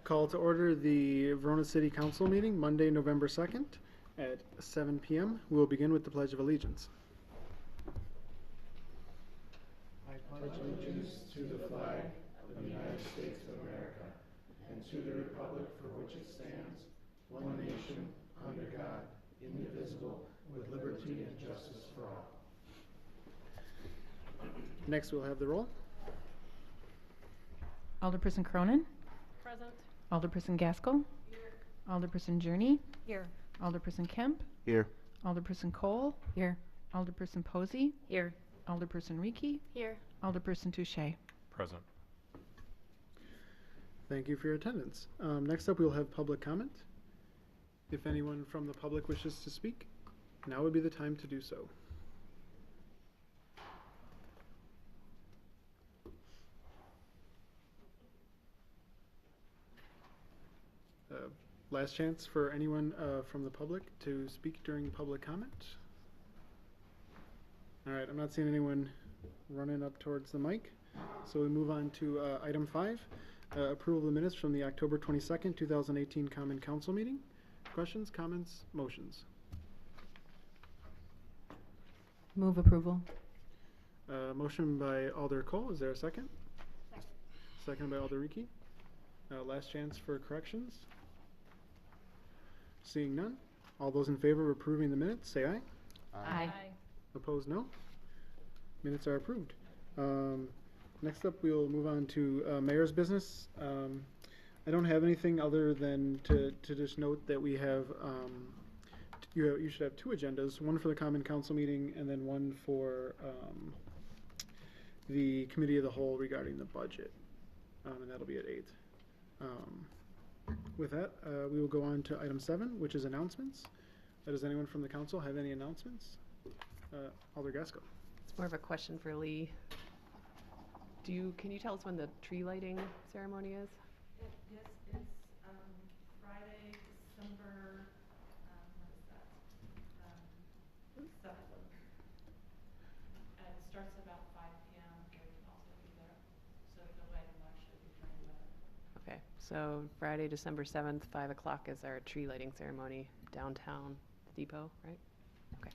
Call to order the Verona City Council meeting, Monday, November 2nd at 7 p.m. We will begin with the Pledge of Allegiance. I pledge allegiance to the flag of the United States of America and to the republic for which it stands, one nation, under God, indivisible, with liberty and justice for all. Next, we'll have the roll. Alderperson Cronin. Present. Alderperson Gaskell. Here. Alderperson Journey. Here. Alderperson Kemp. Here. Alderperson Cole. Here. Alderperson Posey. Here. Alderperson Reekie. Here. Alderperson Touche. Present. Thank you for your attendance. Next up, we'll have public comment. If anyone from the public wishes to speak, now would be the time to do so. Last chance for anyone from the public to speak during public comment. All right, I'm not seeing anyone running up towards the mic, so we move on to item 5, approval of the minutes from the October 22nd, 2018 Common Council meeting. Questions, comments, motions? Move approval. Motion by Alder Cole. Is there a second? Second by Alder Reekie. Last chance for corrections. Seeing none. All those in favor of approving the minutes, say aye. Aye. Opposed, no. Minutes are approved. Next up, we'll move on to mayor's business. I don't have anything other than to just note that we have, you should have 2 agendas, one for the Common Council meeting and then one for the Committee of the Whole regarding the budget, and that'll be at 8. With that, we will go on to item 7, which is announcements. Does anyone from the council have any announcements? Alder Gaskell. It's more of a question for Lee. Can you tell us when the tree lighting ceremony is? Yes, it's Friday, December, what is that? 7th. And it starts about 5 p.m. Gary can also be there, so the lighting will actually be during the weather. Okay, so Friday, December 7th, 5 o'clock is our tree lighting ceremony downtown the depot, right? Okay.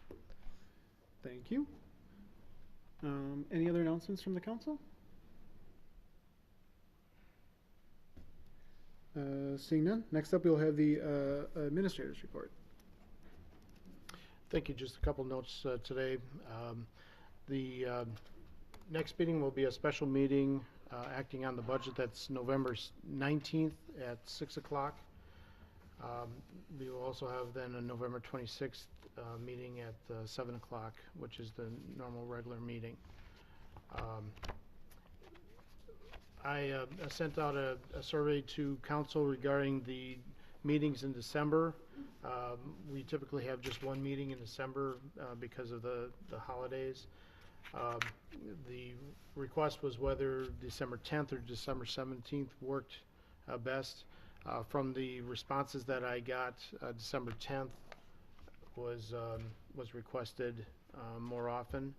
Thank you. Any other announcements from the council? Seeing none. Next up, we'll have the administrator's report. Thank you. Just a couple notes today. The next meeting will be a special meeting acting on the budget. That's November 19th at 6 o'clock. We will also have then a November 26th meeting at 7 o'clock, which is the normal regular meeting. I sent out a survey to council regarding the meetings in December. We typically have just one meeting in December because of the holidays. The request was whether December 10th or December 17th worked best. From the responses that I got, December 10th was requested more often.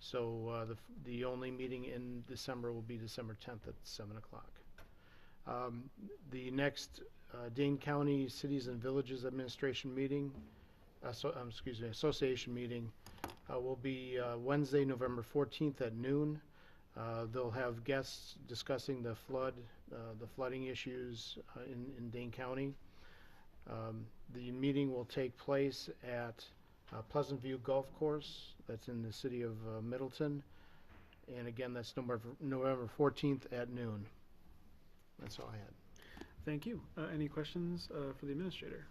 So the only meeting in December will be December 10th at 7 o'clock. The next Dane County Cities and Villages Administration meeting, association meeting, will be Wednesday, November 14th at noon. They'll have guests discussing the flooding issues in Dane County. The meeting will take place at Pleasant View Golf Course. That's in the city of Middleton. And again, that's November 14th at noon. That's all I had. Thank you. Any questions for the administrator?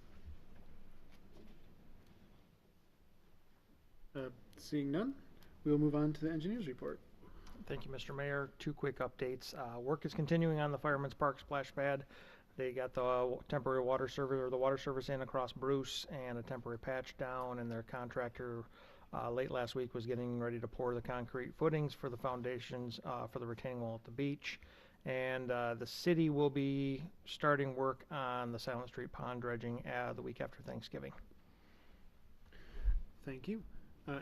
Seeing none, we will move on to the engineer's report. Thank you, Mr. Mayor. 2 quick updates. Work is continuing on the Fireman's Park splash pad. They got the temporary water service in across Bruce and a temporary patch down, and their contractor late last week was getting ready to pour the concrete footings for the foundations for the retaining wall at the beach. And the city will be starting work on the Silent Street pond dredging the week after Thanksgiving. Thank you.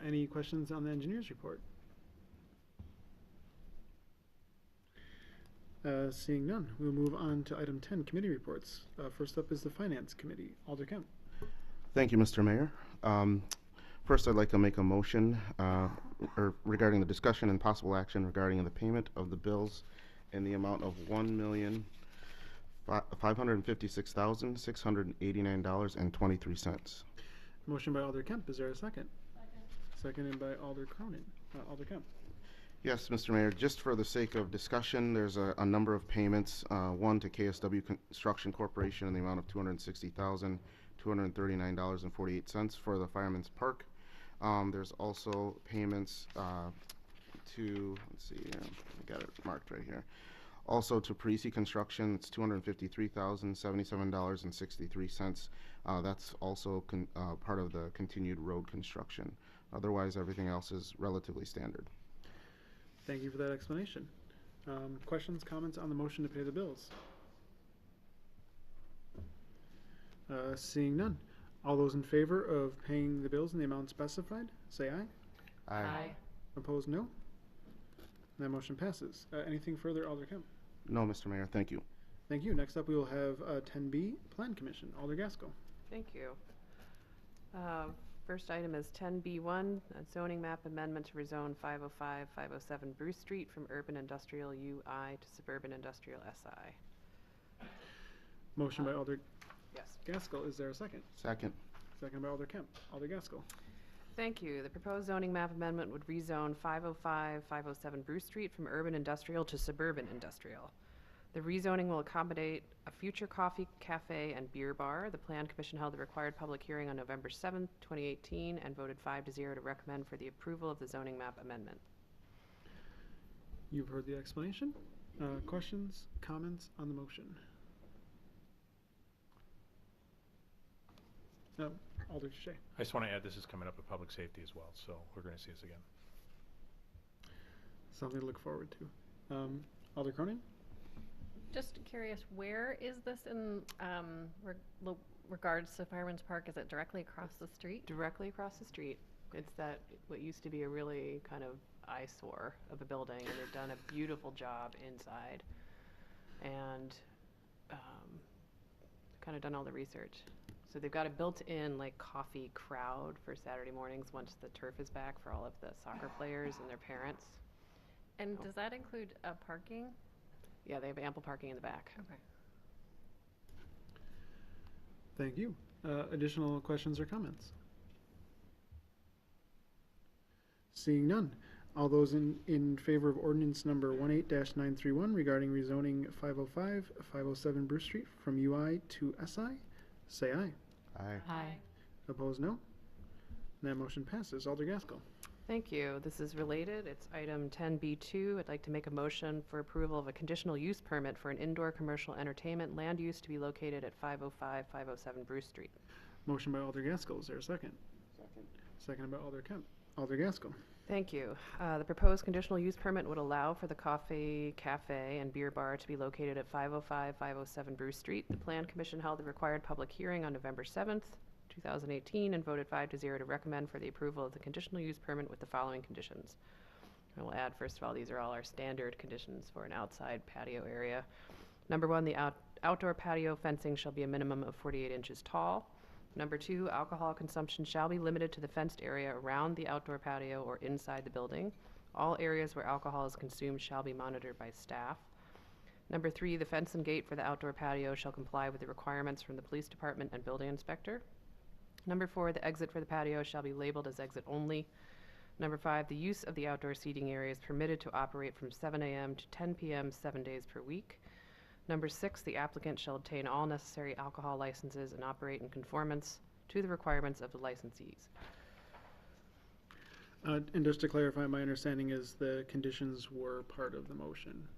Any questions on the engineer's report? Seeing none, we'll move on to item 10, committee reports. First up is the Finance Committee. Alder Kemp. Thank you, Mr. Mayor. First, I'd like to make a motion regarding the discussion and possible action regarding the payment of the bills in the amount of $1,556,689.23. Motion by Alder Kemp. Is there a second? Seconded by Alder Cronin. Alder Kemp. Yes, Mr. Mayor, just for the sake of discussion, there's a number of payments. One to KSW Construction Corporation in the amount of $260,239.48 for the Fireman's Park. There's also payments to, let's see, I got it marked right here. Also to Parisi Construction, it's $253,077.63. That's also part of the continued road construction. Otherwise, everything else is relatively standard. Thank you for that explanation. Questions, comments on the motion to pay the bills? Seeing none. All those in favor of paying the bills in the amount specified, say aye. Aye. Opposed, no. That motion passes. Anything further, Alder Kemp? No, Mr. Mayor, thank you. Thank you. Next up, we will have 10B, Plan Commission. Alder Gaskell. Thank you. First item is 10B1, a zoning map amendment to rezone 505, 507 Bruce Street from urban industrial UI to suburban industrial SI. Motion by Alder Yes. Gaskell. Is there a second? Second. Second by Alder Kemp. Alder Gaskell. Thank you. The proposed zoning map amendment would rezone 505, 507 Bruce Street from urban industrial to suburban industrial. The rezoning will accommodate a future coffee, cafe, and beer bar. The Plan Commission held the required public hearing on November 7th, 2018, and voted 5-0 to recommend for the approval of the zoning map amendment. You've heard the explanation. Questions, comments on the motion? No. Alder Shea. I just want to add, this is coming up with public safety as well, so we're going to see this again. Something to look forward to. Alder Cronin? Just curious, where is this in regards to Fireman's Park? Is it directly across the street? Directly across the street. It's that, what used to be a really kind of eyesore of a building, and they've done a beautiful job inside. And kind of done all the research. So they've got a built-in like coffee crowd for Saturday mornings once the turf is back for all of the soccer players and their parents. And does that include parking? Yeah, they have ample parking in the back. Okay. Thank you. Additional questions or comments? Seeing none. All those in favor of ordinance number 18-931 regarding rezoning 505, 507 Bruce Street from UI to SI, say aye. Aye. Aye. Opposed, no. That motion passes. Alder Gaskell. Thank you. This is related. It's item 10B2. I'd like to make a motion for approval of a conditional use permit for an indoor commercial entertainment land use to be located at 505, 507 Bruce Street. Motion by Alder Gaskell. Is there a second? Second. Seconded by Alder Kemp. Alder Gaskell. Thank you. The proposed conditional use permit would allow for the coffee, cafe, and beer bar to be located at 505, 507 Bruce Street. The Plan Commission held the required public hearing on November 7th, 2018, and voted 5-0 to recommend for the approval of the conditional use permit with the following conditions. I will add, first of all, these are all our standard conditions for an outside patio area. Number 1, the outdoor patio fencing shall be a minimum of 48 inches tall. Number 2, alcohol consumption shall be limited to the fenced area around the outdoor patio or inside the building. All areas where alcohol is consumed shall be monitored by staff. Number 3, the fence and gate for the outdoor patio shall comply with the requirements from the police department and building inspector. Number 4, the exit for the patio shall be labeled as exit only. Number 5, the use of the outdoor seating area is permitted to operate from 7 a.m. to 10 p.m. 7 days per week. Number 6, the applicant shall obtain all necessary alcohol licenses and operate in conformance to the requirements of the licensees. And just to clarify, my understanding is the conditions were part of the motion,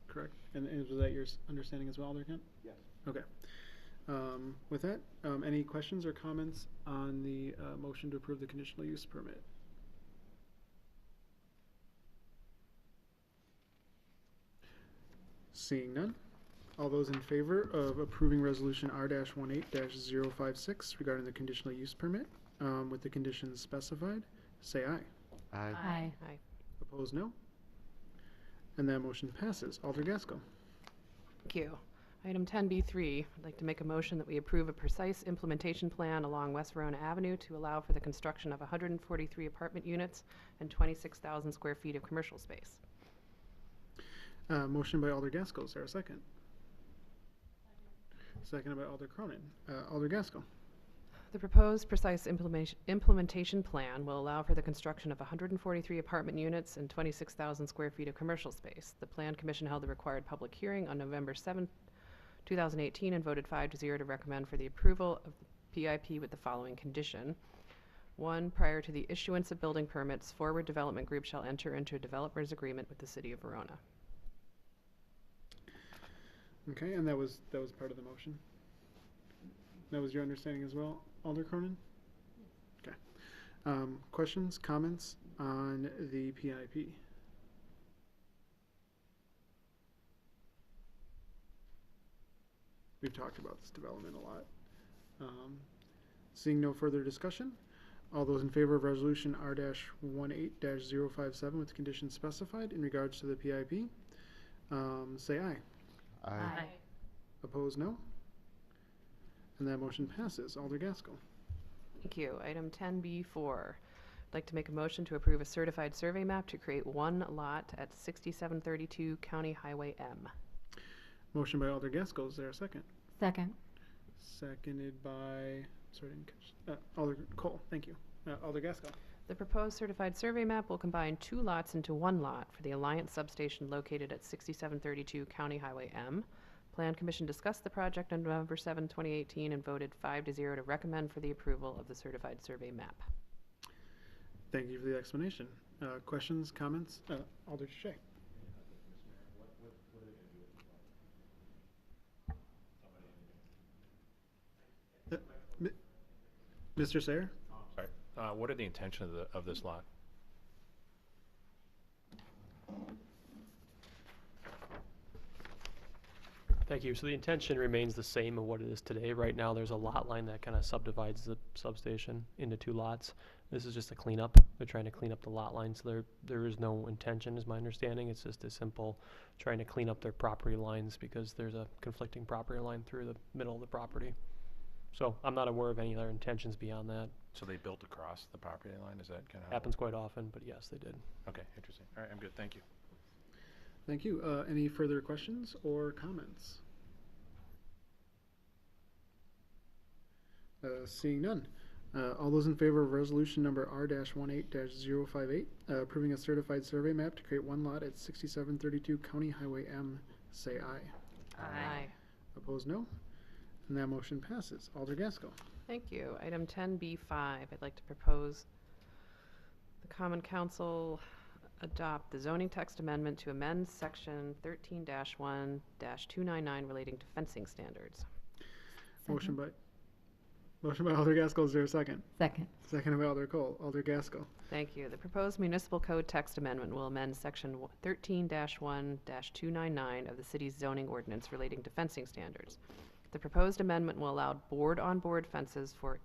correct? And was that your understanding as well, Alder Kemp? Yes. Okay. With that, any questions or comments on the motion to approve the conditional use permit? Seeing none. All those in favor of approving resolution R-18-056 regarding the conditional use permit with the conditions specified, say aye. Aye. Aye. Aye. Opposed, no. And that motion passes. Alder Gaskell. Thank you. Item 10B3, I'd like to make a motion that we approve a precise implementation plan along West Verona Avenue to allow for the construction of 143 apartment units and 26,000 square feet of commercial space. Motion by Alder Gaskell. Is there a second? Seconded by Alder Cronin. Alder Gaskell. The proposed precise implementation plan will allow for the construction of 143 apartment units and 26,000 square feet of commercial space. The Plan Commission held the required public hearing on November 7th, 2018, and voted 5-0 to recommend for the approval of the PIP with the following condition. 1, prior to the issuance of building permits, Forward Development Group shall enter into a developer's agreement with the City of Verona. Okay, and that was part of the motion. That was your understanding as well, Alder Cronin? Okay. Questions, comments on the PIP? We've talked about this development a lot. Seeing no further discussion, all those in favor of resolution R-18-057 with the conditions specified in regards to the PIP, say aye. Aye. Opposed, no. And that motion passes. Alder Gaskell. Thank you. Item 10B4. I'd like to make a motion to approve a certified survey map to create one lot at 6732 County Highway M. Motion by Alder Gaskell. Is there a second? Second. Seconded by, sorry, I didn't catch, Alder Cole. Thank you. Alder Gaskell. The proposed certified survey map will combine 2 lots into 1 lot for the Alliance substation located at 6732 County Highway M. Plan Commission discussed the project on November 7, 2018, and voted 5-0 to recommend for the approval of the certified survey map. Thank you for the explanation. Questions, comments? Alder Shea. Mr. Sayer? Sorry. What are the intentions of this lot? Thank you. So the intention remains the same of what it is today. Right now, there's a lot line that kind of subdivides the substation into 2 lots. This is just a cleanup. They're trying to clean up the lot line, so there is no intention, is my understanding. It's just a simple trying to clean up their property lines because there's a conflicting property line through the middle of the property. So I'm not aware of any other intentions beyond that. So they built across the property line? Is that kind of Happens quite often, but yes, they did. Okay, interesting. All right, I'm good. Thank you. Thank you. Any further questions or comments? Seeing none. All those in favor of resolution number R-18-058, approving a certified survey map to create 1 lot at 6732 County Highway M, say aye. Aye. Opposed, no. And that motion passes. Alder Gaskell. Thank you. Item 10B5, I'd like to propose the Common Council adopt the zoning text amendment to amend section 13-1-299 relating to fencing standards. Motion by Alder Gaskell. Is there a second? Second. Seconded by Alder Cole. Alder Gaskell. Thank you. The proposed municipal code text amendment will amend section 13-1-299 of the city's zoning ordinance relating to fencing standards. The proposed amendment will allow board-on-board fences for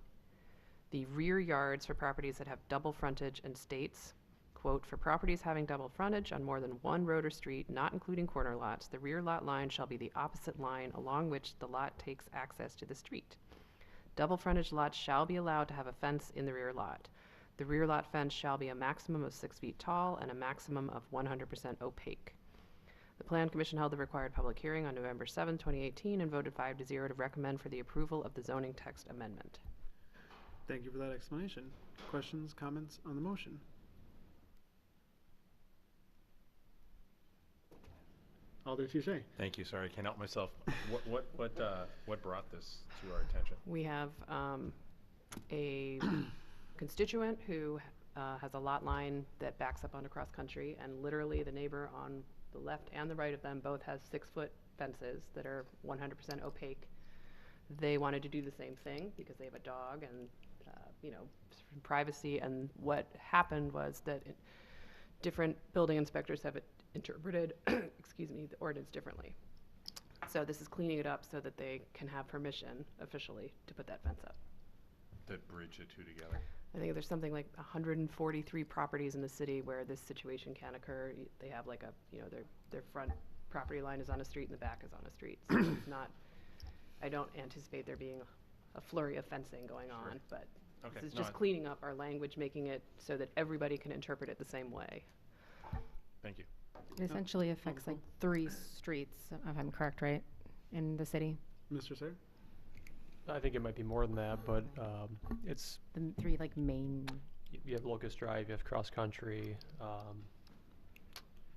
the rear yards for properties that have double frontage and states, quote, for properties having double frontage on more than 1 road or street, not including corner lots, the rear lot line shall be the opposite line along which the lot takes access to the street. Double frontage lots shall be allowed to have a fence in the rear lot. The rear lot fence shall be a maximum of 6 feet tall and a maximum of 100% opaque. The Plan Commission held the required public hearing on November 7, 2018, and voted 5-0 to recommend for the approval of the zoning text amendment. Thank you for that explanation. Questions, comments on the motion? Alder Touche. Thank you. Sorry, I can't help myself. What brought this to our attention? We have a constituent who has a lot line that backs up onto cross country, and literally the neighbor on the left and the right of them both has 6-foot fences that are 100% opaque. They wanted to do the same thing because they have a dog and, privacy. And what happened was that different building inspectors have interpreted, excuse me, the ordinance differently. So this is cleaning it up so that they can have permission officially to put that fence up. That bridge the 2 together. I think there's something like 143 properties in the city where this situation can occur. They have like a, their front property line is on a street and the back is on a street. So it's not, I don't anticipate there being a flurry of fencing going on, but Okay. this is no, just cleaning up our language, making it so that everybody can interpret it the same way. Thank you. It essentially affects like 3 streets, if I'm correct, right, in the city? Mr. Sayer? I think it might be more than that, but it's, The 3 like main, you have Locust Drive, you have Cross Country,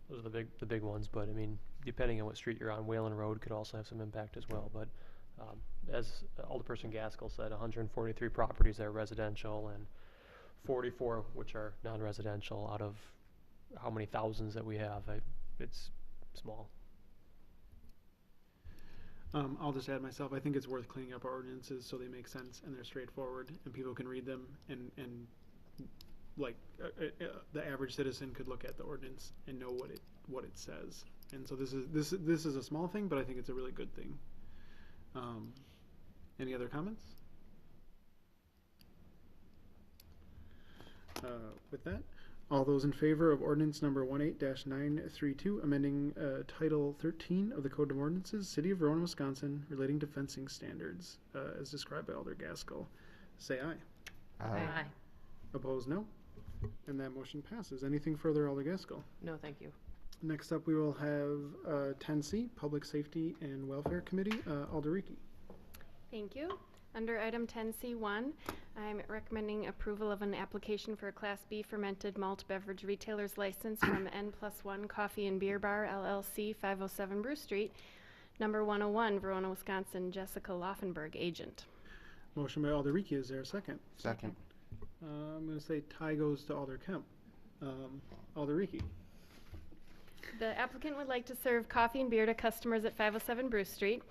those are the big ones, but I mean, depending on what street you're on, Whalen Road could also have some impact as well, but as Alderperson Gaskell said, 143 properties are residential and 44 which are non-residential out of how many thousands that we have. It's small. I'll just add myself, I think it's worth cleaning up our ordinances so they make sense and they're straightforward and people can read them and like, the average citizen could look at the ordinance and know what it says. And so this is a small thing, but I think it's a really good thing. Any other comments? With that, all those in favor of ordinance number 18-932, amending Title 13 of the Code of Ordinances, City of Verona, Wisconsin, relating to fencing standards, as described by Alder Gaskell, say aye. Aye. Opposed, no. And that motion passes. Anything further, Alder Gaskell? No, thank you. Next up, we will have 10C, Public Safety and Welfare Committee, Alder Rieke. Thank you. Under item 10C1, I'm recommending approval of an application for a Class B fermented malt beverage retailer's license from N+1 Coffee and Beer Bar LLC, 507 Bruce Street, number 101, Verona, Wisconsin. Jessica Laufenberg, agent. Motion by Alder Rieke. Is there a second? Second. I'm going to say tie goes to Alder Kemp. Alder Rieke. The applicant would like to serve coffee and beer to customers at 507 Bruce Street.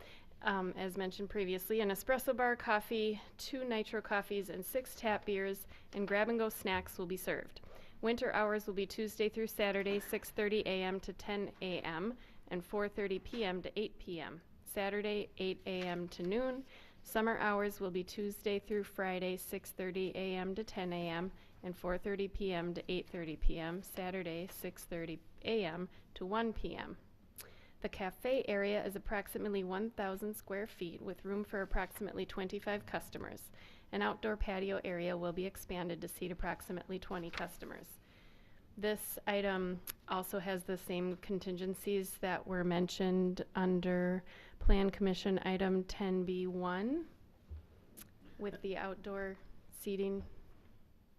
As mentioned previously, an espresso bar, coffee, 2 nitro coffees, and 6 tap beers and grab-and-go snacks will be served. Winter hours will be Tuesday through Saturday, 6:30 a.m. to 10 a.m. and 4:30 p.m. to 8 p.m. Saturday, 8 a.m. to noon. Summer hours will be Tuesday through Friday, 6:30 a.m. to 10 a.m. and 4:30 p.m. to 8:30 p.m. Saturday, 6:30 a.m. to 1 p.m. The cafe area is approximately 1,000 square feet with room for approximately 25 customers. An outdoor patio area will be expanded to seat approximately 20 customers. This item also has the same contingencies that were mentioned under Plan Commission item 10B1 with the outdoor seating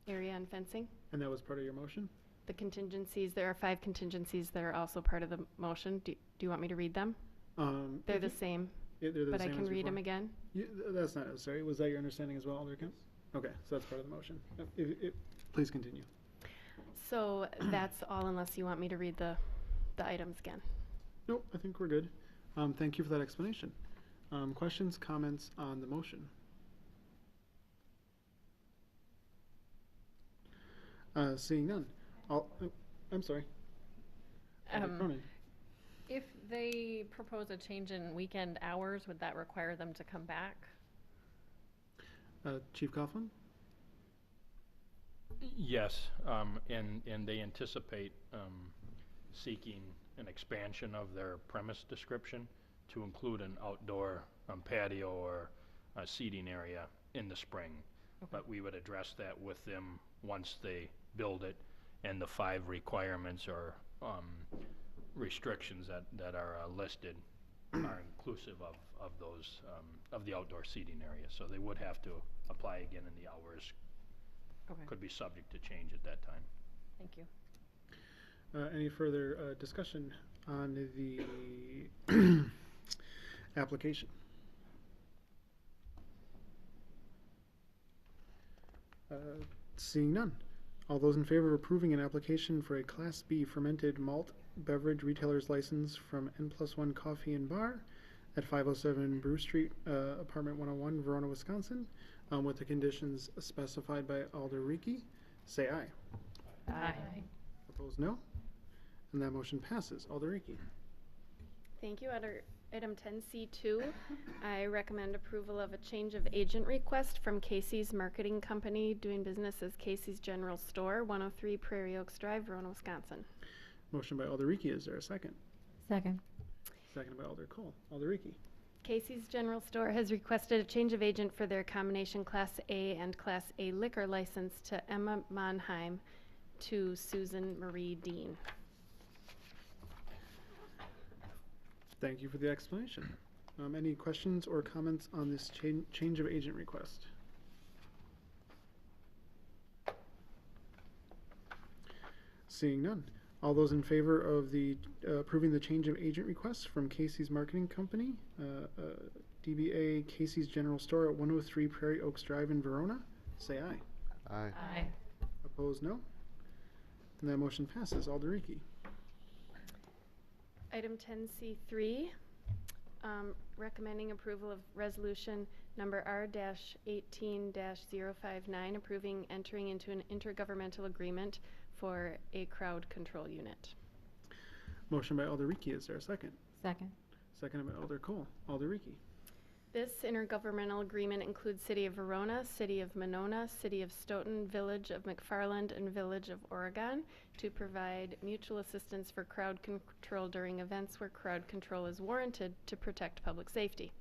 area and fencing. And that was part of your motion? The contingencies, there are 5 contingencies that are also part of the motion. Do you want me to read them? They're the same, Yeah, they're the but I same can as read them before. again. That's not necessary. Was that your understanding as well, Alder Kemp? Okay, so that's part of the motion. Please continue. So that's all unless you want me to read the items again. Nope, I think we're good. Thank you for that explanation. Questions, comments on the motion? Seeing none. I'm sorry. Alder Cronin. If they propose a change in weekend hours, would that require them to come back? Chief Coughlin? Yes, and they anticipate seeking an expansion of their premise description to include an outdoor patio or seating area in the spring. Okay. But we would address that with them once they build it, and the 5 requirements or restrictions that are listed are inclusive of those, of the outdoor seating area. So they would have to apply again, and the hours Okay, could be subject to change at that time. thank you. Any further discussion on the application? Seeing none. All those in favor of approving an application for a Class B fermented malt beverage retailer's license from N+1 Coffee and Bar at 507 Bruce Street, apartment 101, Verona, Wisconsin, with the conditions specified by Alder Rieke, say aye. Aye. Opposed, no. And that motion passes. Alder Rieke. Thank you. Under item 10C2, I recommend approval of a change of agent request from Casey's Marketing Company, doing business as Casey's General Store, 103 Prairie Oaks Drive, Verona, Wisconsin. Motion by Alder Rieke. Is there a second? Second. Seconded by Alder Cole. Alder Ricky. Casey's General Store has requested a change of agent for their combination Class A and Class A liquor license to Emma Monheim to Susan Marie Dean. Thank you for the explanation. Any questions or comments on this change of agent request? Seeing none. All those in favor of the approving the change of agent request from Casey's Marketing Company, DBA Casey's General Store at 103 Prairie Oaks Drive in Verona, say aye. Aye. Aye. Opposed, no. And that motion passes. Alder Ricky. Item 10C3, recommending approval of resolution number R-18-059, approving entering into an intergovernmental agreement for a crowd control unit. Motion by Alder Ricky. Is there a second? Second. Seconded by Alder Cole. Alder Ricky. This intergovernmental agreement includes City of Verona, City of Monona, City of Stoughton, Village of McFarland, and Village of Oregon to provide mutual assistance for crowd control during events where crowd control is warranted to protect public safety.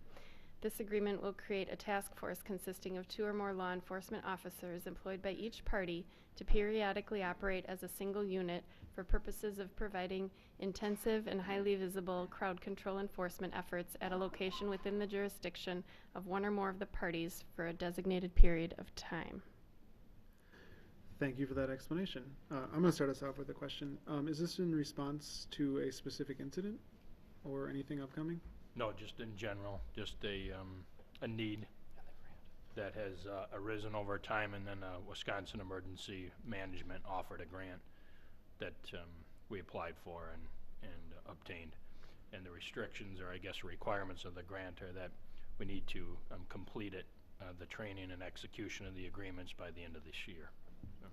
This agreement will create a task force consisting of 2 or more law enforcement officers employed by each party to periodically operate as a single unit for purposes of providing intensive and highly visible crowd control enforcement efforts at a location within the jurisdiction of 1 or more of the parties for a designated period of time. Thank you for that explanation. I'm going to start us off with a question. Is this in response to a specific incident or anything upcoming? No, just in general, just a need that has arisen over time, and then Wisconsin Emergency Management offered a grant that we applied for and obtained. And the restrictions, or I guess requirements of the grant, are that we need to complete it, the training and execution of the agreements by the end of this year. So.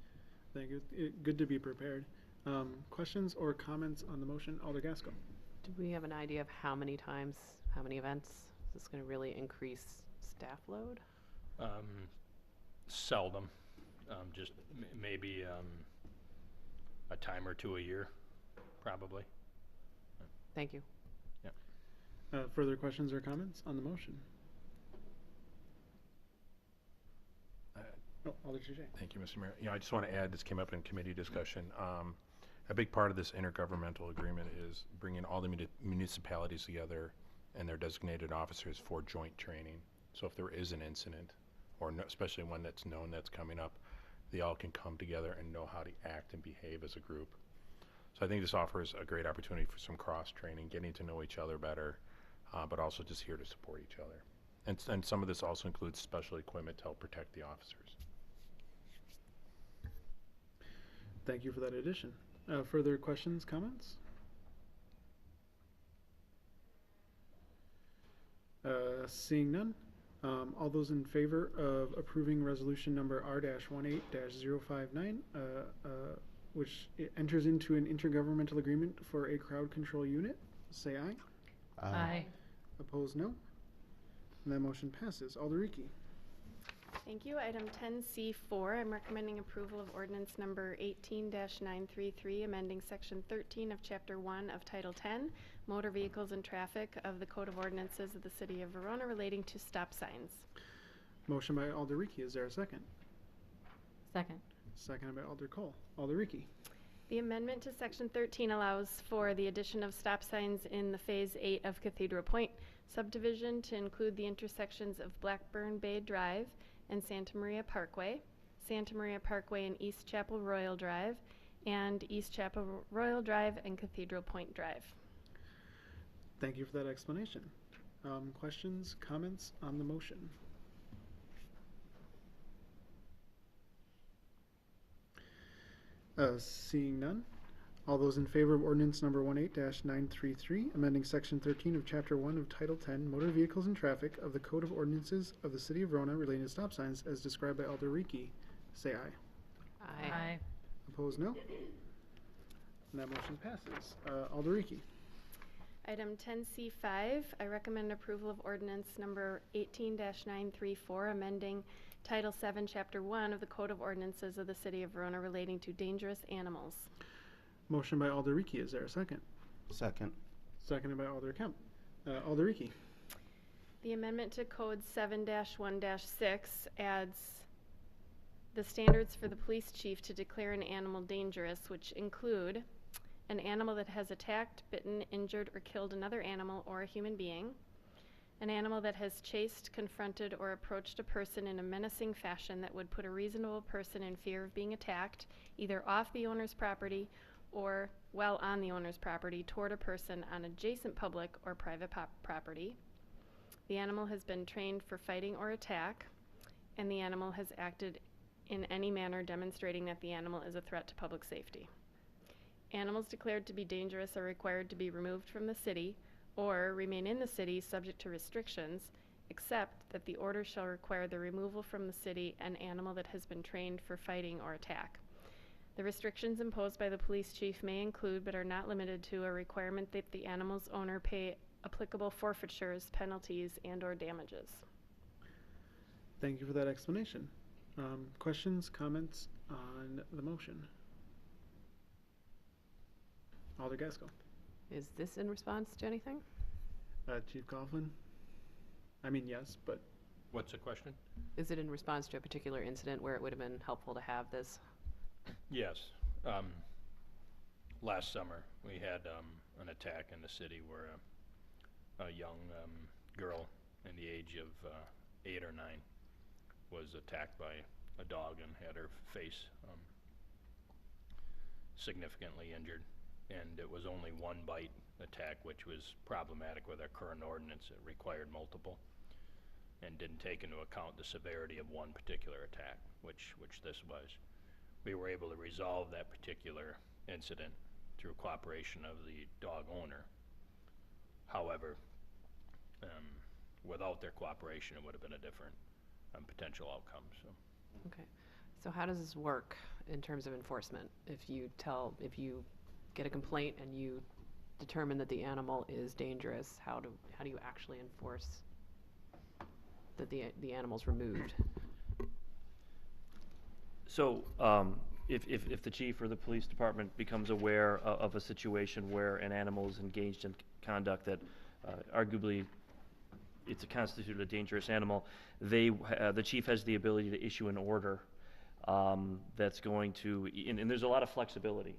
Thank you. Good to be prepared. Questions or comments on the motion? Alder Gaskell. Do we have an idea of how many times, how many events? Is this going to really increase staff load? Seldom. Just maybe a time or 2 a year, probably. Thank you. Yeah. Further questions or comments on the motion? Alder Touche. Thank you, Mr. Mayor. I just want to add, this came up in committee discussion. A big part of this intergovernmental agreement is bringing all the municipalities together and their designated officers for joint training. So if there is an incident, or especially one that's known that's coming up, they all can come together and know how to act and behave as a group. So I think this offers a great opportunity for some cross-training, getting to know each other better, but also just here to support each other. And some of this also includes special equipment to help protect the officers. Thank you for that addition. Further questions, comments? Seeing none. All those in favor of approving resolution number R-18-059, which enters into an intergovernmental agreement for a crowd control unit, say aye. Aye. Opposed, no. And that motion passes. Alder Ricky. Thank you. Item 10C4, I'm recommending approval of ordinance number 18-933, amending section 13 of chapter 1 of title 10, motor vehicles and traffic of the Code of Ordinances of the City of Verona relating to stop signs. Motion by Alder Ricky. Is there a second? Second. Seconded by Alder Cole. Alder Ricky. The amendment to section 13 allows for the addition of stop signs in the phase 8 of Cathedral Point subdivision to include the intersections of Blackburn Bay Drive and Santa Maria Parkway and East Chapel Royal Drive, and East Chapel Royal Drive and Cathedral Point Drive. Thank you for that explanation. Questions, comments on the motion? Seeing none. All those in favor of ordinance number 18-933, amending section 13 of chapter 1 of title 10, motor vehicles and traffic of the Code of Ordinances of the City of Verona relating to stop signs as described by Alder Ricky, say aye. Aye. Opposed, no. And that motion passes. Alder Ricky. Item 10C5, I recommend approval of ordinance number 18-934, amending Title 7, Chapter 1 of the Code of Ordinances of the City of Verona relating to dangerous animals. Motion by Alder Ricky. Is there a second? Second. Seconded by Alder Kemp. Alderiki. The amendment to Code 7-1-6 adds the standards for the police chief to declare an animal dangerous, which include an animal that has attacked, bitten, injured, or killed another animal or a human being, an animal that has chased, confronted, or approached a person in a menacing fashion that would put a reasonable person in fear of being attacked, either off the owner's property or while on the owner's property toward a person on adjacent public or private property. The animal has been trained for fighting or attack, and the animal has acted in any manner demonstrating that the animal is a threat to public safety. Animals declared to be dangerous are required to be removed from the city or remain in the city subject to restrictions, except that the order shall require the removal from the city an animal that has been trained for fighting or attack. The restrictions imposed by the police chief may include, but are not limited to, a requirement that the animal's owner pay applicable forfeitures, penalties, and/or damages. Thank you for that explanation. Questions, comments on the motion? Alder Gaskell. Is this in response to anything? Chief Coughlin? I mean, yes, but What's the question? Is it in response to a particular incident where it would have been helpful to have this? Yes. Last summer, we had an attack in the city where a young girl in the age of 8 or 9 was attacked by a dog and had her face significantly injured. And it was only one bite attack, which was problematic with our current ordinance. It required multiple and didn't take into account the severity of one particular attack, which this was. We were able to resolve that particular incident through cooperation of the dog owner. However, without their cooperation, it would have been a different potential outcome. So. Okay. So how does this work in terms of enforcement? If you get a complaint and you determine that the animal is dangerous, how do you actually enforce that the animal's removed? So if the chief or the police department becomes aware of a situation where an animal is engaged in conduct that arguably it's a constituted a dangerous animal, the chief has the ability to issue an order that's going to, and there's a lot of flexibility.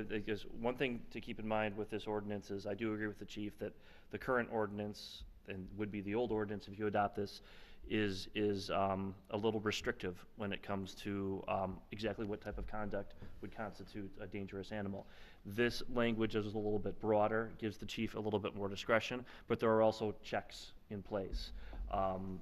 Because one thing to keep in mind with this ordinance is I do agree with the chief that the current ordinance, and would be the old ordinance if you adopt this, is a little restrictive when it comes to exactly what type of conduct would constitute a dangerous animal. This language is a little bit broader, gives the chief a little bit more discretion, but there are also checks in place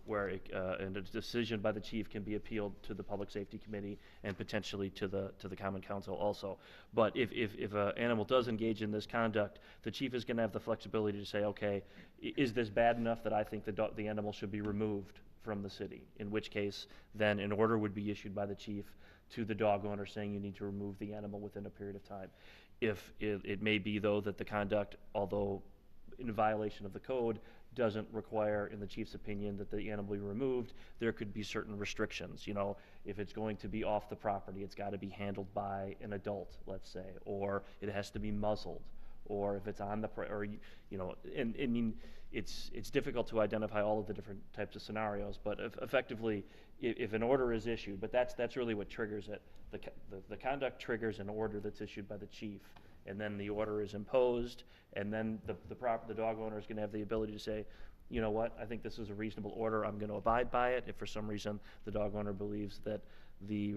where and a decision by the chief can be appealed to the Public Safety Committee and potentially to the Common Council also. But if an animal does engage in this conduct, the chief is going to have the flexibility to say, okay, is this bad enough that I think the animal should be removed from the city? In which case, then an order would be issued by the chief to the dog owner saying you need to remove the animal within a period of time. If it may be, though, that the conduct, although in violation of the code, doesn't require, in the chief's opinion, that the animal be removed, there could be certain restrictions. You know, if it's going to be off the property, it's got to be handled by an adult, let's say, or it has to be muzzled, or if it's on the, and I mean, it's difficult to identify all of the different types of scenarios, but effectively, if an order is issued, but that's really what triggers it. The conduct triggers an order that's issued by the chief, and then the order is imposed, and then the dog owner is going to have the ability to say, you know what, I think this is a reasonable order, I'm going to abide by it. If for some reason the dog owner believes that the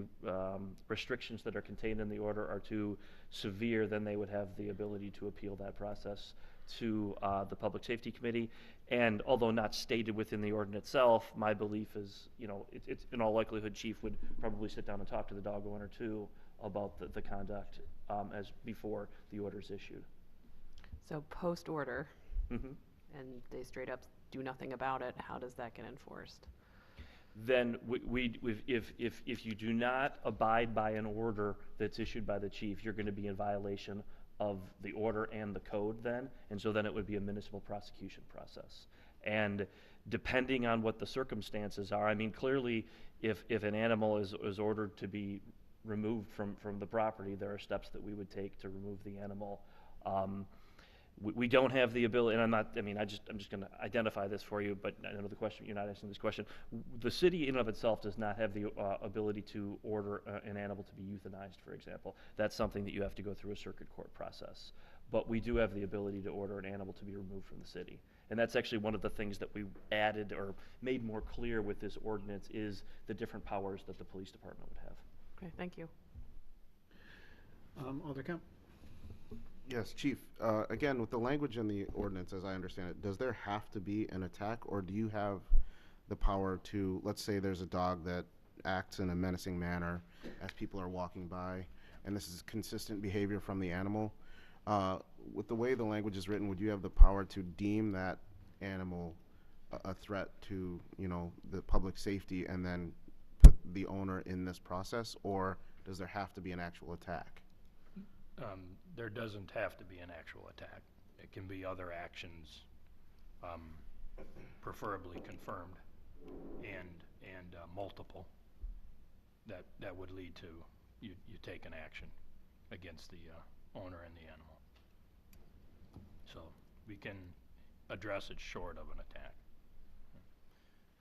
restrictions that are contained in the order are too severe, then they would have the ability to appeal that process to the Public Safety Committee. And although not stated within the ordinance itself, my belief is, it's in all likelihood, chief would probably sit down and talk to the dog owner too about the conduct as before the order is issued. So post-order, Mm-hmm. and they straight up do nothing about it, how does that get enforced? Then if you do not abide by an order that's issued by the chief, you're going to be in violation of the order and the code then, and so then it would be a municipal prosecution process. And depending on what the circumstances are, I mean, clearly if an animal is ordered to be removed from the property, there are steps that we would take to remove the animal. We don't have the ability, and I'm just gonna identify this for you, but I know the question, you're not asking this question. The city in and of itself does not have the ability to order an animal to be euthanized, for example. That's something that you have to go through a circuit court process. But we do have the ability to order an animal to be removed from the city. And that's actually one of the things that we added or made more clear with this ordinance is the different powers that the police department would have. Okay, thank you. Alder Kemp. Yes, Chief. Again, with the language in the ordinance, as I understand it, does there have to be an attack, or do you have the power to, let's say there's a dog that acts in a menacing manner as people are walking by, and this is consistent behavior from the animal? With the way the language is written, would you have the power to deem that animal a threat to, the public safety and then put the owner in this process, or does there have to be an actual attack? There doesn't have to be an actual attack. It can be other actions, preferably confirmed, and multiple, that would lead to you take an action against the owner and the animal. So we can address it short of an attack.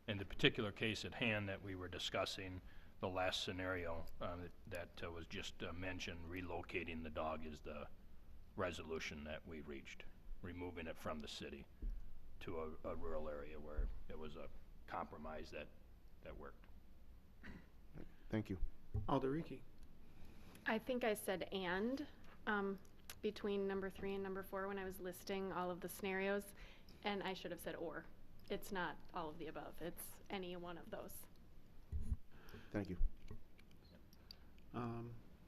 In the particular case at hand that we were discussing, the last scenario that was just mentioned, relocating the dog, is the resolution that we reached, removing it from the city to a rural area where it was a compromise that worked. Thank you. Alder Ricky. I think I said and between number 3 and number 4 when I was listing all of the scenarios, and I should have said or. It's not all of the above. It's any one of those. Thank you.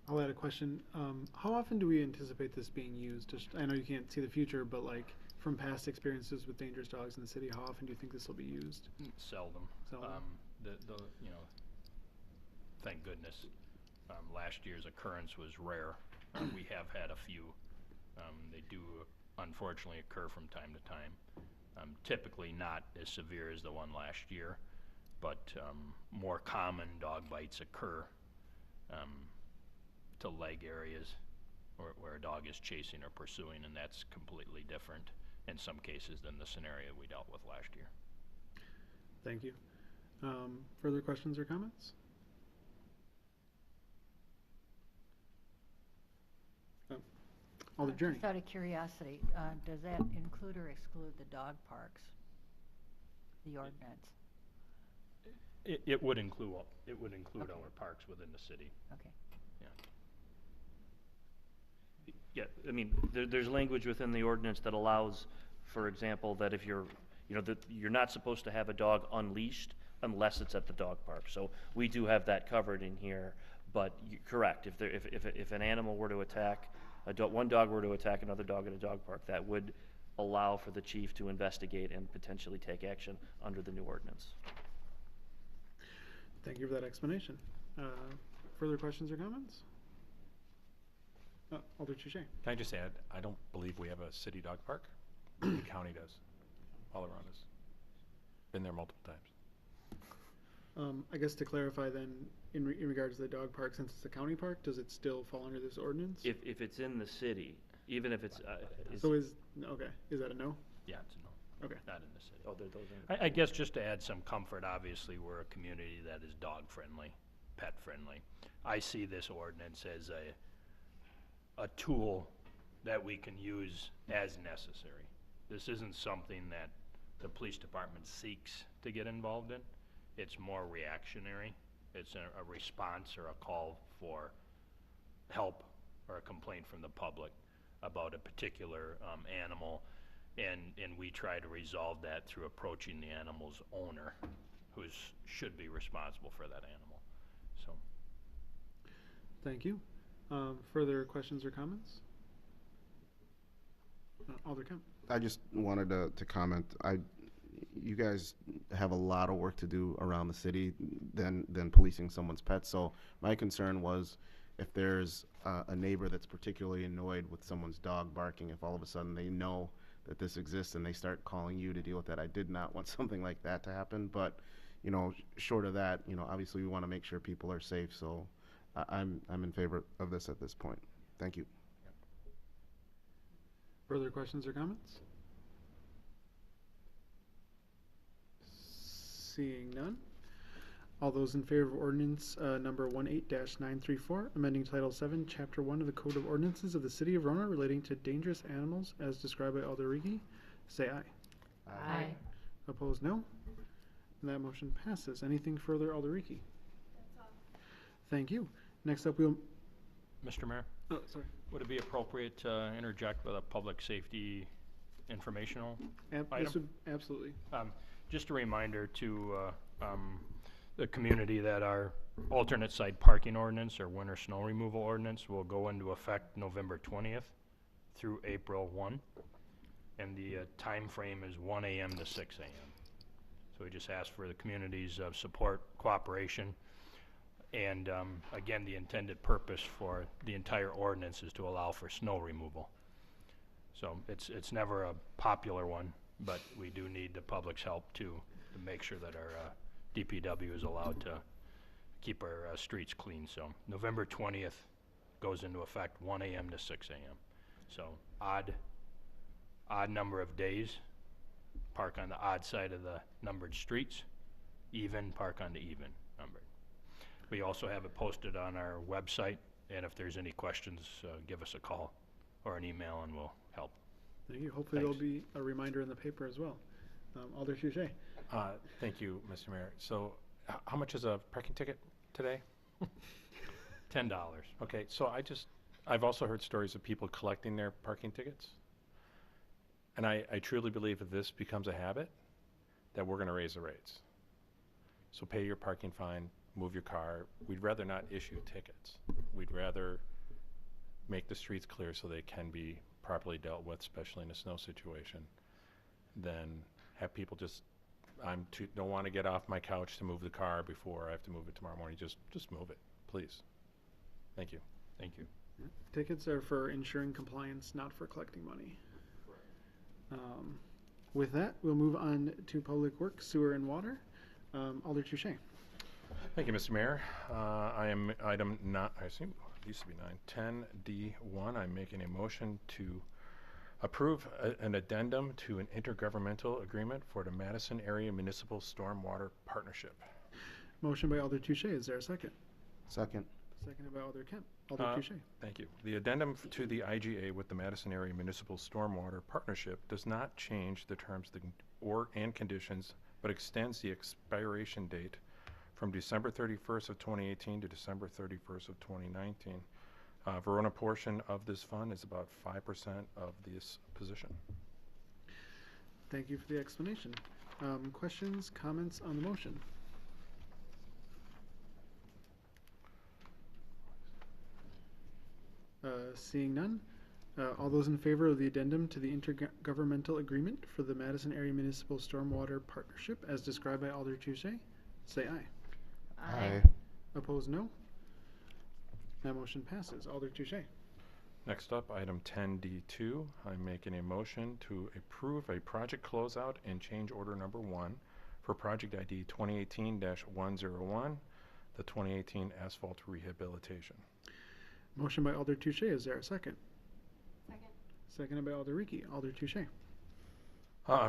I'll add a question. How often do we anticipate this being used? Just, I know you can't see the future, but like from past experiences with dangerous dogs in the city, how often do you think this will be used? Seldom. Seldom. Thank goodness. Last year's occurrence was rare. We have had a few. They do unfortunately occur from time to time. Typically not as severe as the one last year, but more common dog bites occur to leg areas where a dog is chasing or pursuing, and that's completely different in some cases than the scenario we dealt with last year. Thank you. Further questions or comments? Alder Journey. Just out of curiosity, does that include or exclude the dog parks, the ordinance? It would include our parks within the city. Okay. Yeah, I mean, there's language within the ordinance that allows, for example, that if you're not supposed to have a dog unleashed unless it's at the dog park. So we do have that covered in here. But correct, if an animal were to attack, one dog were to attack another dog at a dog park, that would allow for the chief to investigate and potentially take action under the new ordinance. Thank you for that explanation. Further questions or comments? Alder Touche. Can I just add, I don't believe we have a city dog park. The county does, all around us. Been there multiple times. I guess to clarify then, in regards to the dog park, since it's a county park, does it still fall under this ordinance? If it's in the city, even if it's... so is that a no? Yeah, it's a no. Okay. Not in the city. Oh, those I guess just to add some comfort, obviously we're a community that is dog friendly, pet friendly. I see this ordinance as a tool that we can use as necessary. This isn't something that the police department seeks to get involved in. It's more reactionary. It's a response or a call for help or a complaint from the public about a particular animal, and we try to resolve that through approaching the animal's owner, who should be responsible for that animal. So. Thank you. Further questions or comments? Alder Kemp. I just wanted to comment. You guys have a lot of work to do around the city than policing someone's pet. So my concern was if there's a neighbor that's particularly annoyed with someone's dog barking, if all of a sudden they know that this exists and they start calling you to deal with that. I did not want something like that to happen. But, short of that, obviously we want to make sure people are safe. So I'm in favor of this at this point. Thank you. Further questions or comments? Seeing none. All those in favor of ordinance number 18-934, amending Title 7, Chapter 1 of the Code of Ordinances of the City of Rona relating to dangerous animals as described by Alder Ricky, say aye. Aye. Opposed, no. And that motion passes. Anything further, Alder Ricky? That's all. Thank you. Next up, we'll... Mr. Mayor, Oh, sorry. would it be appropriate to interject with a public safety informational This item? would, absolutely. Just a reminder to the community that our alternate site parking ordinance or winter snow removal ordinance will go into effect November 20th through April 1. And the time frame is 1 a.m. to 6 a.m. So we just ask for the community's support, cooperation. And again, the intended purpose for the entire ordinance is to allow for snow removal. So it's never a popular one, but we do need the public's help to make sure that our DPW is allowed to keep our streets clean. So November 20th goes into effect 1 a.m. to 6 a.m. So odd number of days, park on the odd side of the numbered streets, even park on the even numbered. We also have it posted on our website, and if there's any questions, give us a call or an email and we'll help. Thank you. Hopefully there'll be a reminder in the paper as well. Alder Touche. Thank you, Mr. Mayor. So how much is a parking ticket today? $10. Okay, so I've also heard stories of people collecting their parking tickets. And I truly believe if this becomes a habit, that we're gonna raise the rates. So pay your parking fine, move your car. We'd rather not issue tickets. We'd rather make the streets clear so they can be properly dealt with, especially in a snow situation, than have people just, don't want to get off my couch to move the car before I have to move it tomorrow morning. Just move it, please. Thank you. Thank you. Tickets are for ensuring compliance, not for collecting money. With that, we'll move on to Public Works, Sewer, and Water. Alder Touche. Thank you, Mr. Mayor. I am item not, I assume, it used to be 9, 10D1. I'm making a motion to approve an addendum to an intergovernmental agreement for the Madison Area Municipal Stormwater Partnership. Motion by Alder Touche. Is there a second? Second. Seconded by Alder Kemp. Alder Touche. Thank you. The addendum to the IGA with the Madison Area Municipal Stormwater Partnership does not change the terms and conditions, but extends the expiration date from December 31st of 2018 to December 31st of 2019. Verona portion of this fund is about 5% of this position. Thank you for the explanation. Questions, comments on the motion? Seeing none, all those in favor of the addendum to the intergovernmental agreement for the Madison Area Municipal Stormwater Partnership as described by Alder Touche, say aye. Aye. Opposed, no. That motion passes. Alder Touche. Next up, item 10D2. I'm making a motion to approve a project closeout and change order number 1 for project ID 2018-101, the 2018 asphalt rehabilitation. Motion by Alder Touche. Is there a second? Second. Seconded by Alder Ricky. Alder Touche.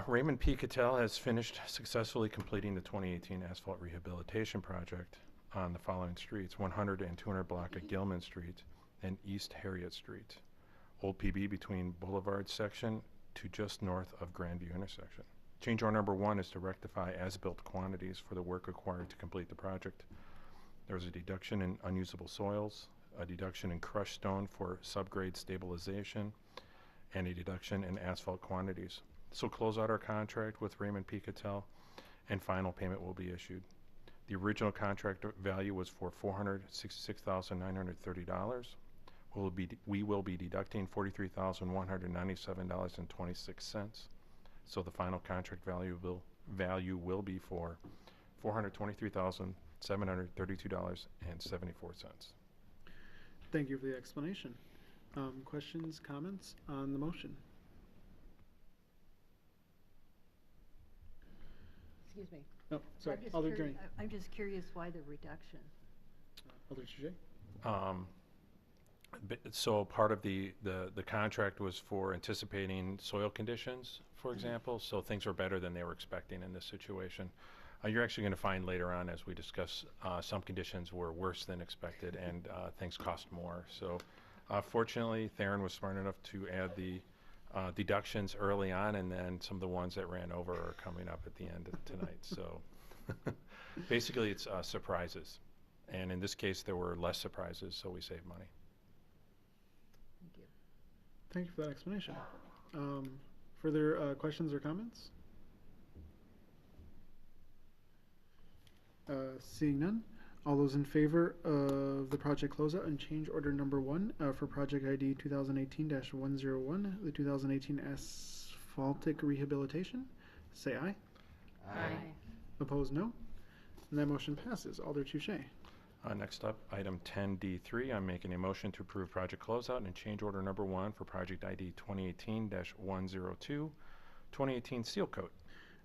Raymond P. Cattell has finished successfully completing the 2018 asphalt rehabilitation project on the following streets: 100 and 200 block of Gilman Street and East Harriet Street. Old PB between Boulevard section to just north of Grandview intersection. Change order number 1 is to rectify as-built quantities for the work required to complete the project. There was a deduction in unusable soils, a deduction in crushed stone for subgrade stabilization, and a deduction in asphalt quantities. This will close out our contract with Raymond P. Cattell, and final payment will be issued. The original contract value was for $466,930. We will be deducting $43,197.26. So the final contract value will be for $423,732.74. Thank you for the explanation. Questions, comments on the motion? Excuse me. Oh, sorry. I'm just Alder curi- Drain. I'm just curious why the reduction. Alder Touche. So part of the contract was for anticipating soil conditions, for example, so things were better than they were expecting in this situation. You're actually going to find later on as we discuss, some conditions were worse than expected and things cost more. So fortunately, Theron was smart enough to add the deductions early on, and then some of the ones that ran over are coming up at the end of tonight. So basically it's surprises. And in this case, there were less surprises, so we saved money. Thank you for that explanation. Further questions or comments? Seeing none, all those in favor of the project closeout and change order number 1 for project ID 2018-101, the 2018 asphaltic rehabilitation, say aye. Aye. Opposed, no. And that motion passes. Alder Touche. Next up, item 10D3, I'm making a motion to approve project closeout and change order number 1 for project ID 2018-102, 2018 seal coat.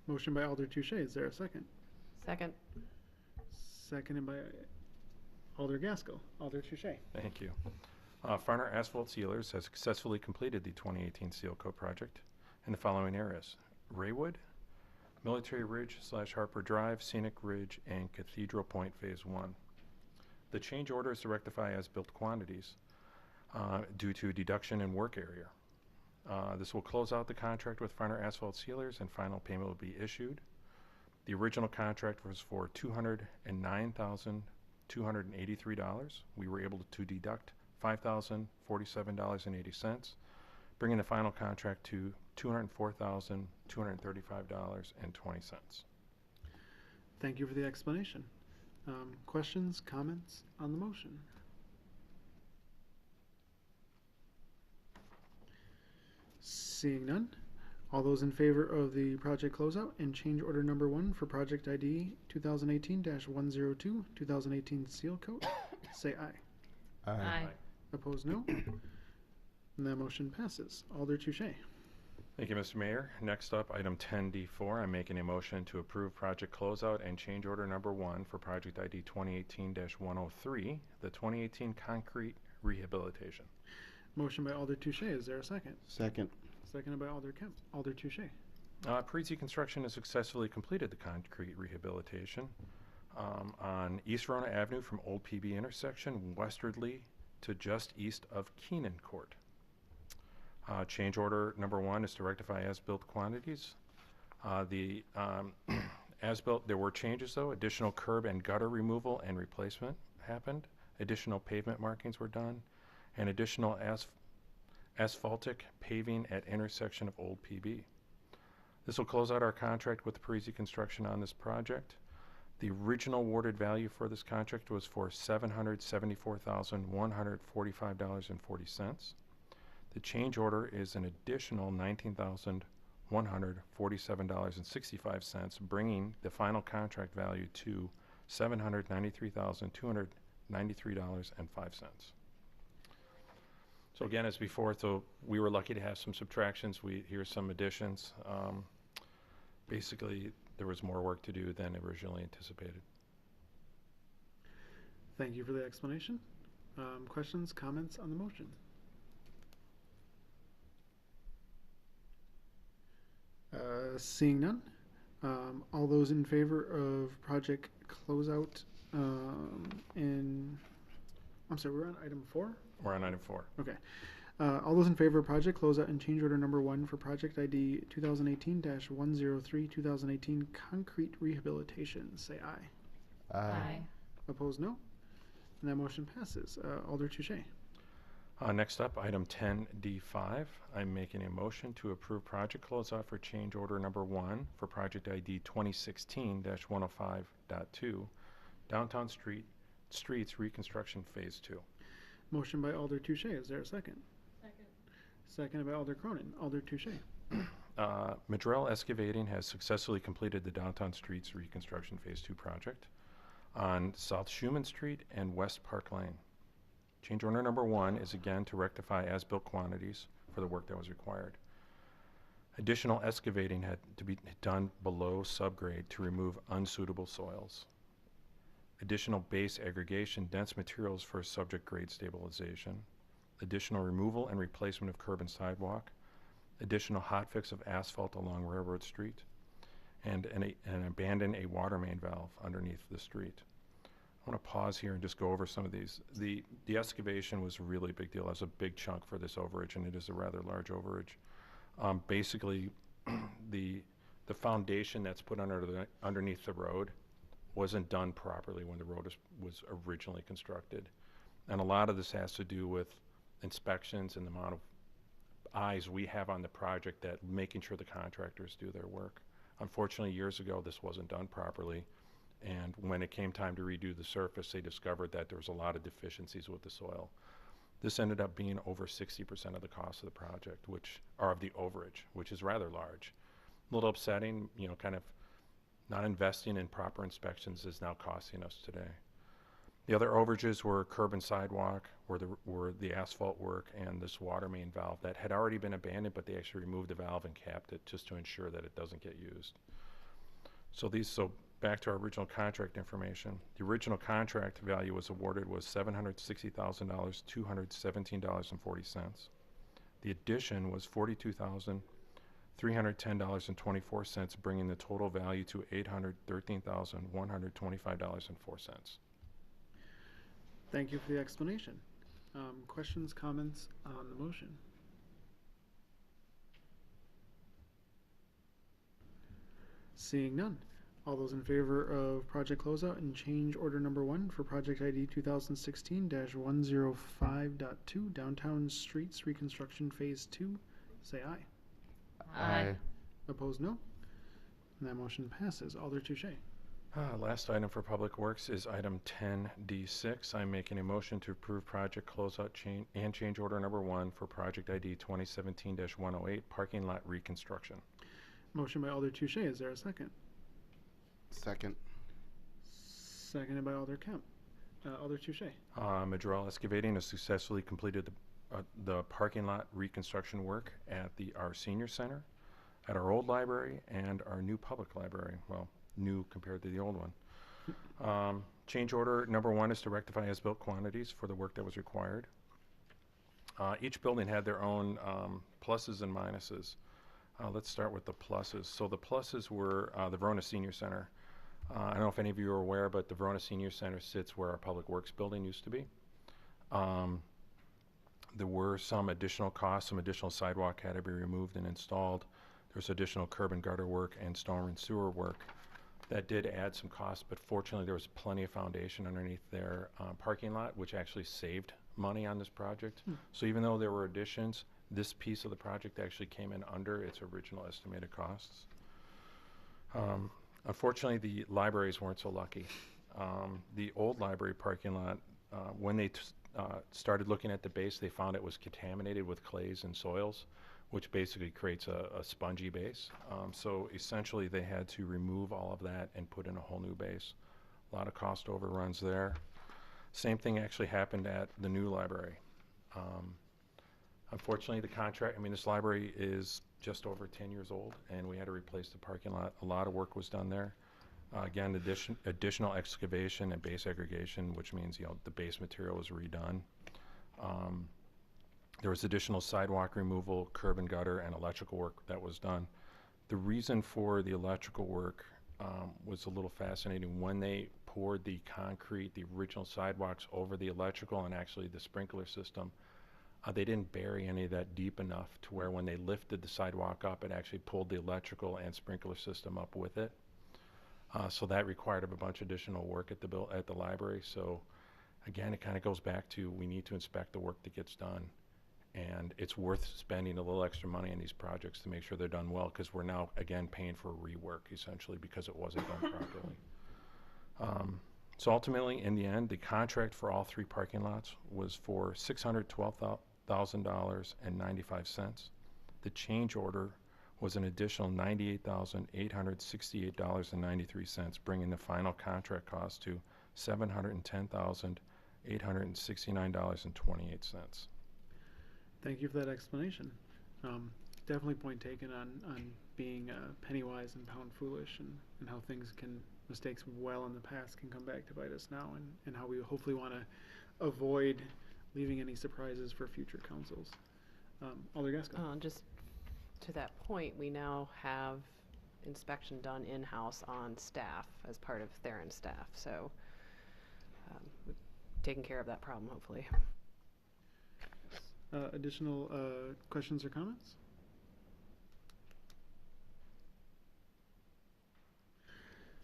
Motion by Alder Touche. Is there a second? Second. Seconded by Alder Gaskell. Alder Touche. Thank you. Farner Asphalt Sealers has successfully completed the 2018 seal coat project in the following areas: Raywood, Military Ridge / Harper Drive, Scenic Ridge, and Cathedral Point Phase 1. The change order is to rectify as-built quantities due to deduction in work area. This will close out the contract with Farner Asphalt Sealers, and final payment will be issued. The original contract was for $209,283. We were able to deduct $5,047.80, bringing the final contract to $204,235.20. Thank you for the explanation. Questions, comments on the motion? Seeing none, all those in favor of the project closeout and change order number 1 for project ID 2018-102, 2018 seal coat, say aye. Aye. Opposed, no. And that motion passes. Alder Touche. Thank you, Mr. Mayor. Next up, item 10D4, I'm making a motion to approve project closeout and change order number 1 for project ID 2018-103, the 2018 concrete rehabilitation. Motion by Alder Touche. Is there a second? Second. Seconded by Alder Kemp. Alder Touche. Parisi Construction has successfully completed the concrete rehabilitation on East Rona Avenue from Old PB intersection westwardly to just east of Keenan Court. Change order number 1 is to rectify as-built quantities. The as-built, there were changes though. Additional curb and gutter removal and replacement happened. Additional pavement markings were done, and additional asphaltic paving at intersection of Old PB. This will close out our contract with Parisi Construction on this project. The original awarded value for this contract was for $774,145.40. The change order is an additional $19,147.65, bringing the final contract value to $793,293.05. So again, as before, so we were lucky to have some subtractions. Here's some additions. Basically, there was more work to do than originally anticipated. Thank you for the explanation. Questions, comments on the motion? Seeing none, all those in favor of project closeout I'm sorry, we're on item 4? We're on item 4. Okay. All those in favor of project closeout and change order number 1 for project ID 2018-103, 2018 concrete rehabilitation, say aye. Aye. Opposed, no. And that motion passes. Alder Touche. Next up, item 10D5, I'm making a motion to approve project closeout for change order number 1 for project ID 2016-105.2, Downtown Streets Reconstruction Phase 2. Motion by Alder Touche. Is there a second? Second. Seconded by Alder Cronin. Alder Touche. Madrell Excavating has successfully completed the Downtown Streets Reconstruction Phase 2 project on South Schuman Street and West Park Lane. Change order number 1 is again to rectify as-built quantities for the work that was required. Additional excavating had to be done below subgrade to remove unsuitable soils. Additional base aggregation, dense materials for subject grade stabilization. additional removal and replacement of curb and sidewalk, additional hotfix of asphalt along Railroad Street, and abandon a water main valve underneath the street. I want to pause here and just go over some of these. The excavation was a really big deal. That was a big chunk for this overage, and it is a rather large overage. Basically, the foundation that's put underneath the road wasn't done properly when the road was originally constructed. And a lot of this has to do with inspections and the amount of eyes we have on the project, that making sure the contractors do their work. Unfortunately, years ago, this wasn't done properly. And when it came time to redo the surface, they discovered that there was a lot of deficiencies with the soil. This ended up being over 60% of the cost of the project, of the overage, which is rather large. A little upsetting, kind of not investing in proper inspections is now costing us today. The other overages were curb and sidewalk, were the asphalt work, and this water main valve that had already been abandoned, but they actually removed the valve and capped it just to ensure that it doesn't get used. So back to our original contract information. The original contract value was awarded was $760,000, $217.40. The addition was $42,310.24, bringing the total value to $813,125.04. Thank you for the explanation. Questions, comments on the motion? Seeing none. All those in favor of project closeout and change order number 1 for project ID 2016-105.2 Downtown Streets Reconstruction Phase 2, say aye. Aye. Opposed, no. And that motion passes. Alder Touche. Last item for Public Works is item 10D6. I'm making a motion to approve project closeout change order number 1 for project ID 2017-108 parking lot reconstruction. Motion by Alder Touche. Is there a second? Second. Seconded by Alder Kemp. Alder Touche. Madrell Excavating has successfully completed the parking lot reconstruction work at our senior center, at our old library, and our new public library. Well, new compared to the old one. Change order number 1 is to rectify as-built quantities for the work that was required. Each building had their own pluses and minuses. Let's start with the pluses. So the pluses were the Verona Senior Center. I don't know if any of you are aware, but the Verona Senior Center sits where our Public Works building used to be. There were some additional costs. Some additional sidewalk had to be removed and installed. There's additional curb and gutter work and storm and sewer work. That did add some costs, but fortunately there was plenty of foundation underneath their parking lot, which actually saved money on this project. So even though there were additions, this piece of the project actually came in under its original estimated costs. Unfortunately, the libraries weren't so lucky. The old library parking lot, when they started looking at the base, they found it was contaminated with clays and soils, which basically creates a spongy base. So essentially they had to remove all of that and put in a whole new base. A lot of cost overruns there. Same thing actually happened at the new library. Unfortunately, this library is just over 10 years old, and we had to replace the parking lot. A lot of work was done there. Again, additional excavation and base aggregation, which means the base material was redone. There was additional sidewalk removal, curb and gutter, and electrical work that was done. The reason for the electrical work was a little fascinating. When they poured the concrete, the original sidewalks over the electrical and actually the sprinkler system, they didn't bury any of that deep enough to where when they lifted the sidewalk up, it actually pulled the electrical and sprinkler system up with it. So that required a bunch of additional work at the library. So again, it kind of goes back to we need to inspect the work that gets done. And it's worth spending a little extra money on these projects to make sure they're done well, because we're now, again, paying for rework, essentially, because it wasn't done properly. So ultimately, in the end, the contract for all 3 parking lots was for $612,000.95. The change order was an additional $98,868.93, bringing the final contract cost to $710,869.28. Thank you for that explanation. Definitely point taken on being penny wise and pound foolish, and how mistakes well in the past can come back to bite us now, and how we hopefully want to avoid leaving any surprises for future councils. Alder Gasko. Just to that point, we now have inspection done in-house on staff as part of Theron's staff, so we've taken care of that problem, hopefully. Additional questions or comments?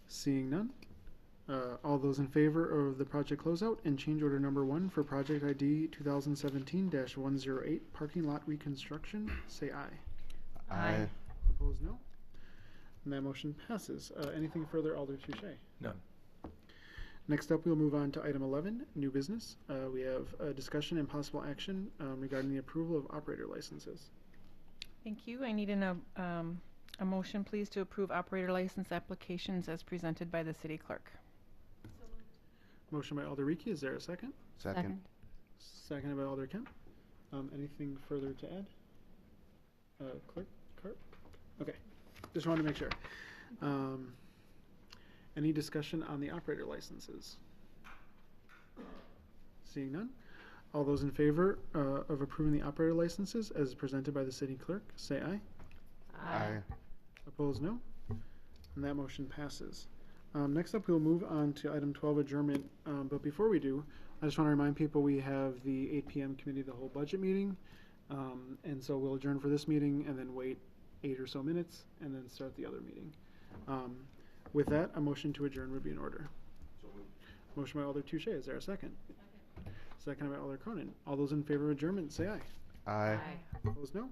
Seeing none. All those in favor of the project closeout and change order number 1 for project ID 2017-108 parking lot reconstruction, say aye. Aye. Opposed, no. And that motion passes. Anything further, Alder Touche? None. Next up, we'll move on to item 11, new business. We have a discussion and possible action regarding the approval of operator licenses. Thank you. I need a motion, please, to approve operator license applications as presented by the city clerk. Motion by Alder Rieke. Is there a second? Second. Seconded by Alder Kemp. Anything further to add? Clerk? Okay. Just wanted to make sure. Any discussion on the operator licenses? Seeing none. All those in favor of approving the operator licenses as presented by the city clerk, say aye. Aye. Opposed, no. And that motion passes. Next up, we'll move on to item 12, adjournment. But before we do, I just want to remind people we have the 8 p.m. committee of the whole budget meeting. And so we'll adjourn for this meeting and then wait 8 or so minutes and then start the other meeting. With that, a motion to adjourn would be in order. Motion by Alder Touche. Is there a second? Second by Alder Cronin. All those in favor of adjournment, say aye. Aye. Opposed, no.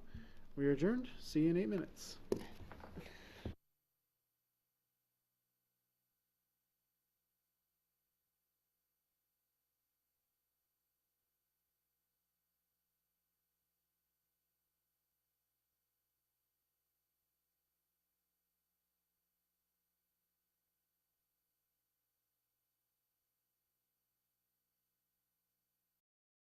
We are adjourned. See you in 8 minutes.